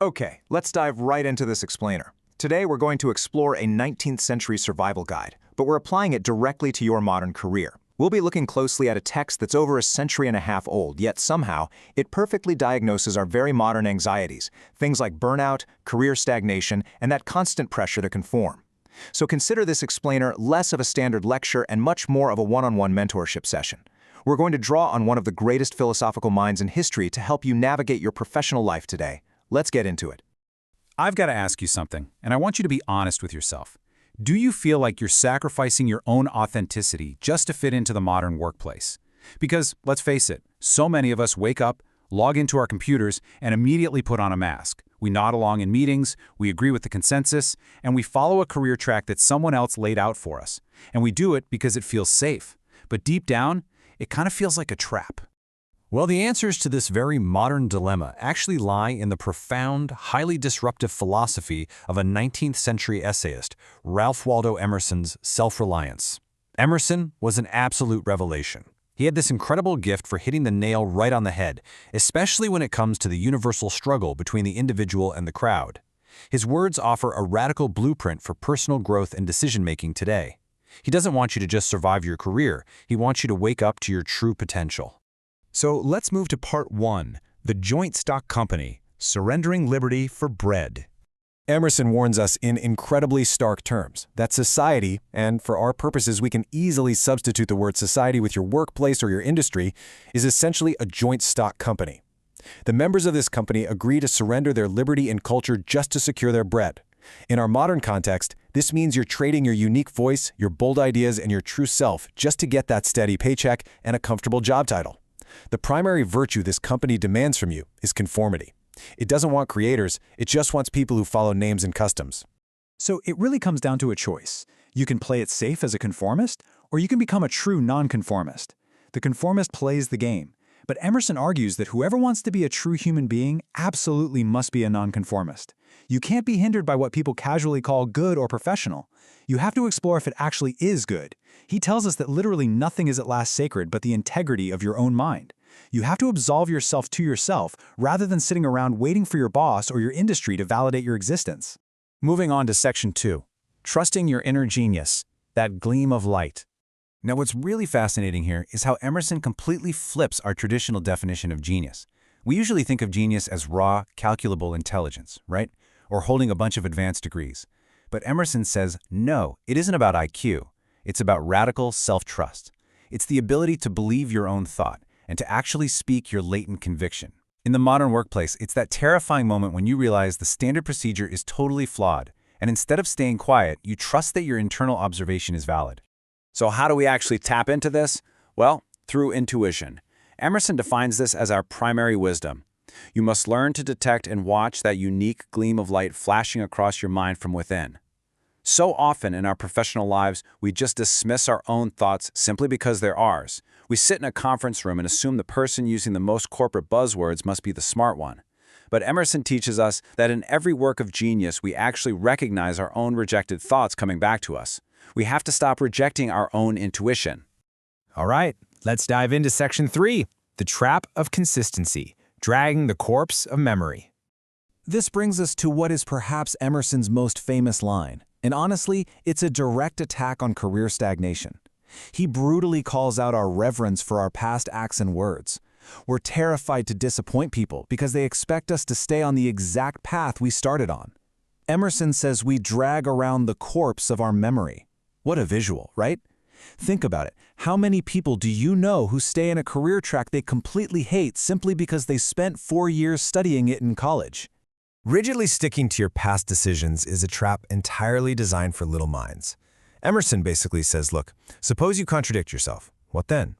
Okay, let's dive right into this explainer. Today we're going to explore a 19th century survival guide, but we're applying it directly to your modern career. We'll be looking closely at a text that's over a century and a half old, yet somehow it perfectly diagnoses our very modern anxieties, things like burnout, career stagnation, and that constant pressure to conform. So consider this explainer less of a standard lecture and much more of a one-on-one mentorship session. We're going to draw on one of the greatest philosophical minds in history to help you navigate your professional life today. Let's get into it. I've got to ask you something, and I want you to be honest with yourself. Do you feel like you're sacrificing your own authenticity just to fit into the modern workplace? Because, let's face it, so many of us wake up, log into our computers, and immediately put on a mask. We nod along in meetings, we agree with the consensus, and we follow a career track that someone else laid out for us. And we do it because it feels safe. But deep down, it kind of feels like a trap. Well, the answers to this very modern dilemma actually lie in the profound, highly disruptive philosophy of a 19th century essayist, Ralph Waldo Emerson's self-reliance. Emerson was an absolute revelation. He had this incredible gift for hitting the nail right on the head, especially when it comes to the universal struggle between the individual and the crowd. His words offer a radical blueprint for personal growth and decision-making today. He doesn't want you to just survive your career, he wants you to wake up to your true potential. So let's move to part 1, the joint stock company, surrendering liberty for bread. Emerson warns us in incredibly stark terms that society, and for our purposes we can easily substitute the word society with your workplace or your industry, is essentially a joint stock company. The members of this company agree to surrender their liberty and culture just to secure their bread. In our modern context, this means you're trading your unique voice, your bold ideas, and your true self just to get that steady paycheck and a comfortable job title. The primary virtue this company demands from you is conformity. It doesn't want creators, it just wants people who follow names and customs. So it really comes down to a choice. You can play it safe as a conformist, or you can become a true nonconformist. The conformist plays the game, but Emerson argues that whoever wants to be a true human being absolutely must be a nonconformist. You can't be hindered by what people casually call good or professional. You have to explore if it actually is good. He tells us that literally nothing is at last sacred but the integrity of your own mind. You have to absolve yourself to yourself rather than sitting around waiting for your boss or your industry to validate your existence. Moving on to section 2, trusting your inner genius, that gleam of light. Now what's really fascinating here is how Emerson completely flips our traditional definition of genius. We usually think of genius as raw, calculable intelligence, right? Or holding a bunch of advanced degrees. But Emerson says, no, it isn't about IQ. It's about radical self-trust. It's the ability to believe your own thought and to actually speak your latent conviction. In the modern workplace, it's that terrifying moment when you realize the standard procedure is totally flawed, and instead of staying quiet, you trust that your internal observation is valid. So how do we actually tap into this? Well, through intuition. Emerson defines this as our primary wisdom. You must learn to detect and watch that unique gleam of light flashing across your mind from within. So often in our professional lives, we just dismiss our own thoughts simply because they're ours. We sit in a conference room and assume the person using the most corporate buzzwords must be the smart one. But Emerson teaches us that in every work of genius, we actually recognize our own rejected thoughts coming back to us. We have to stop rejecting our own intuition. All right, let's dive into section 3, the trap of consistency, dragging the corpse of memory. This brings us to what is perhaps Emerson's most famous line. And honestly, it's a direct attack on career stagnation. He brutally calls out our reverence for our past acts and words. We're terrified to disappoint people because they expect us to stay on the exact path we started on. Emerson says we drag around the corpse of our memory. What a visual, right? Think about it. How many people do you know who stay in a career track they completely hate simply because they spent 4 years studying it in college? Rigidly sticking to your past decisions is a trap entirely designed for little minds. Emerson basically says, look, suppose you contradict yourself. What then?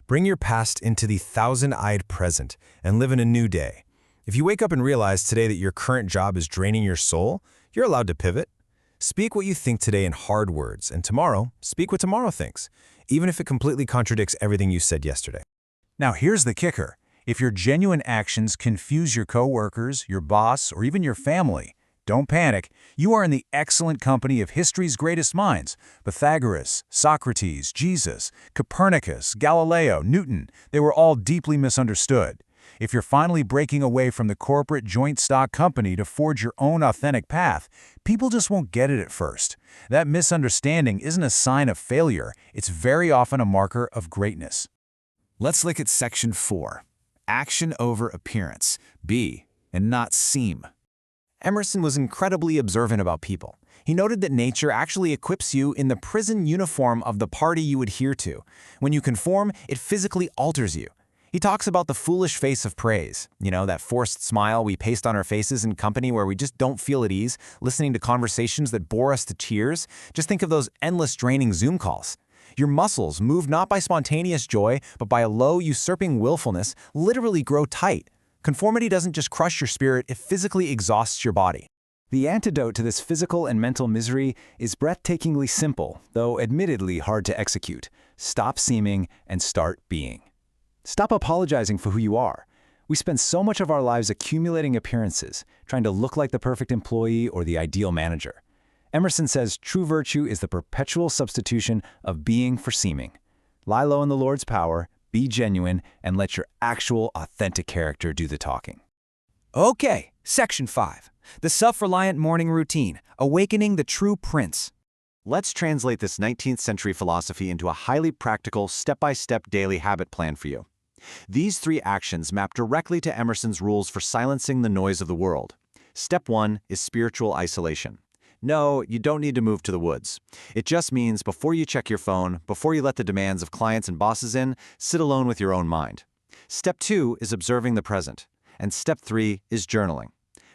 Bring your past into the thousand-eyed present and live in a new day. If you wake up and realize today that your current job is draining your soul, you're allowed to pivot. Speak what you think today in hard words, and tomorrow, speak what tomorrow thinks, even if it completely contradicts everything you said yesterday. Now here's the kicker. If your genuine actions confuse your coworkers, your boss, or even your family, don't panic. You are in the excellent company of history's greatest minds. Pythagoras, Socrates, Jesus, Copernicus, Galileo, Newton, they were all deeply misunderstood. If you're finally breaking away from the corporate joint stock company to forge your own authentic path, people just won't get it at first. That misunderstanding isn't a sign of failure, it's very often a marker of greatness. Let's look at Section 4. Action over appearance. Be, and not seem. Emerson was incredibly observant about people. He noted that nature actually equips you in the prison uniform of the party you adhere to. When you conform, it physically alters you. He talks about the foolish face of praise, that forced smile we paste on our faces in company where we just don't feel at ease, listening to conversations that bore us to tears. Just think of those endless draining Zoom calls. Your muscles, moved not by spontaneous joy, but by a low, usurping willfulness, literally grow tight. Conformity doesn't just crush your spirit, it physically exhausts your body. The antidote to this physical and mental misery is breathtakingly simple, though admittedly hard to execute. Stop seeming and start being. Stop apologizing for who you are. We spend so much of our lives accumulating appearances, trying to look like the perfect employee or the ideal manager. Emerson says true virtue is the perpetual substitution of being for seeming. Lie low in the Lord's power, be genuine, and let your actual, authentic character do the talking. Okay, Section 5. The Self-Reliant Morning Routine, Awakening the True Prince. Let's translate this 19th century philosophy into a highly practical, step-by-step daily habit plan for you. These 3 actions map directly to Emerson's rules for silencing the noise of the world. Step 1 is spiritual isolation. No, you don't need to move to the woods. It just means before you check your phone, before you let the demands of clients and bosses in, sit alone with your own mind. Step 2 is observing the present. And Step 3 is journaling.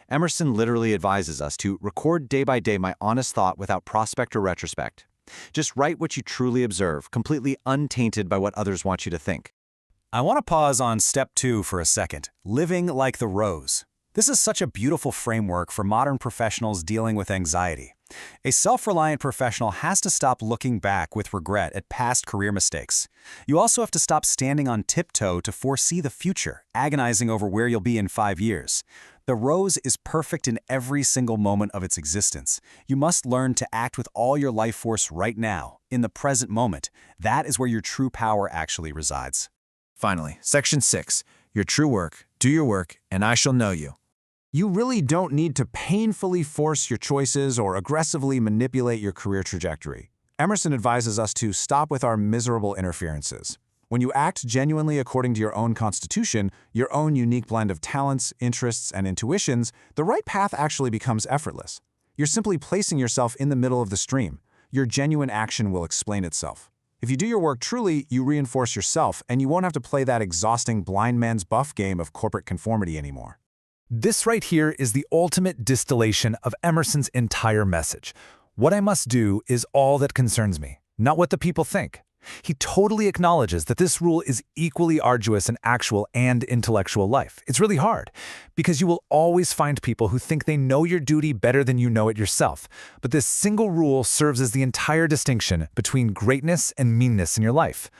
Emerson literally advises us to record day by day my honest thought without prospect or retrospect. Just write what you truly observe, completely untainted by what others want you to think. I want to pause on Step 2 for a second, living like the rose. This is such a beautiful framework for modern professionals dealing with anxiety. A self-reliant professional has to stop looking back with regret at past career mistakes. You also have to stop standing on tiptoe to foresee the future, agonizing over where you'll be in 5 years. The rose is perfect in every single moment of its existence. You must learn to act with all your life force right now, in the present moment. That is where your true power actually resides. Finally, Section 6. Your true work. Do your work, and I shall know you. You really don't need to painfully force your choices or aggressively manipulate your career trajectory. Emerson advises us to stop with our miserable interferences. When you act genuinely according to your own constitution, your own unique blend of talents, interests, and intuitions, the right path actually becomes effortless. You're simply placing yourself in the middle of the stream. Your genuine action will explain itself. If you do your work truly, you reinforce yourself, and you won't have to play that exhausting blind man's buff game of corporate conformity anymore. This right here is the ultimate distillation of Emerson's entire message. What I must do is all that concerns me, not what the people think. He totally acknowledges that this rule is equally arduous in actual and intellectual life. It's really hard, because you will always find people who think they know your duty better than you know it yourself. But this single rule serves as the entire distinction between greatness and meanness in your life.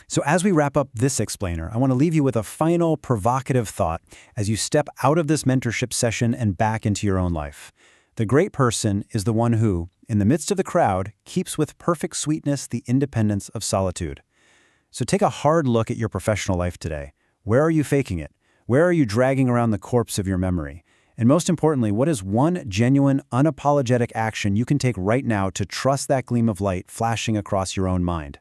So as we wrap up this explainer, I want to leave you with a final provocative thought as you step out of this mentorship session and back into your own life. The great person is the one who, in the midst of the crowd, keeps with perfect sweetness the independence of solitude. So take a hard look at your professional life today. Where are you faking it? Where are you dragging around the corpse of your memory? And most importantly, what is one genuine, unapologetic action you can take right now to trust that gleam of light flashing across your own mind?